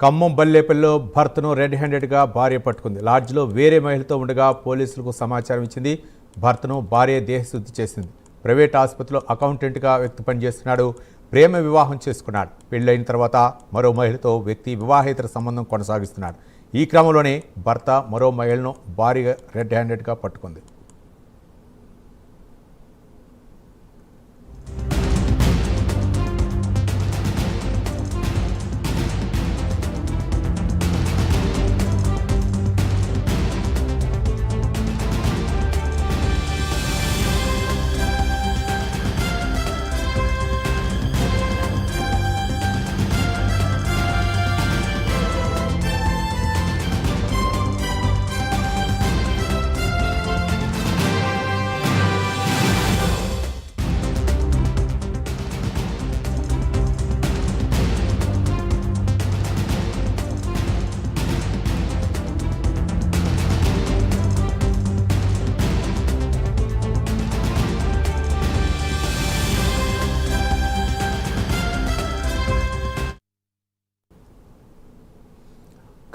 ఖమ్మం బల్లేపల్లిలో భర్తను రెడ్ హ్యాండెడ్గా భార్య పట్టుకుంది. లాడ్జ్లో వేరే మహిళతో ఉండగా పోలీసులకు సమాచారం ఇచ్చింది. భర్తను భార్య దేహశుద్ధి చేసింది. ప్రైవేట్ ఆసుపత్రిలో అకౌంటెంట్గా వ్యక్తి పనిచేస్తున్నాడు. ప్రేమ వివాహం చేసుకున్నాడు. పెళ్ళైన తర్వాత మరో మహిళతో వ్యక్తి వివాహేతర సంబంధం కొనసాగిస్తున్నాడు. ఈ క్రమంలోనే భర్త మరో మహిళను భార్య రెడ్ హ్యాండెడ్గా పట్టుకుంది.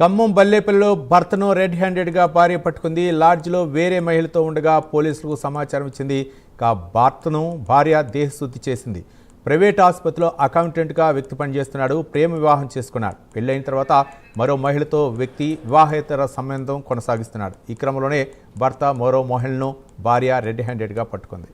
ఖమ్మం బల్లేపల్లిలో భర్తను రెడ్ హ్యాండెడ్గా భార్య పట్టుకుంది. లాడ్జ్లో వేరే మహిళతో ఉండగా పోలీసులకు సమాచారం ఇచ్చింది. భర్తను భార్య దేహశుద్ధి చేసింది. ప్రైవేట్ ఆసుపత్రిలో అకౌంటెంట్గా వ్యక్తి పనిచేస్తున్నాడు. ప్రేమ వివాహం చేసుకున్నాడు. పెళ్ళైన తర్వాత మరో మహిళతో వ్యక్తి వివాహేతర సంబంధం కొనసాగిస్తున్నాడు. ఈ క్రమంలోనే భర్త మరో మహిళను భార్య రెడ్ హ్యాండెడ్గా పట్టుకుంది.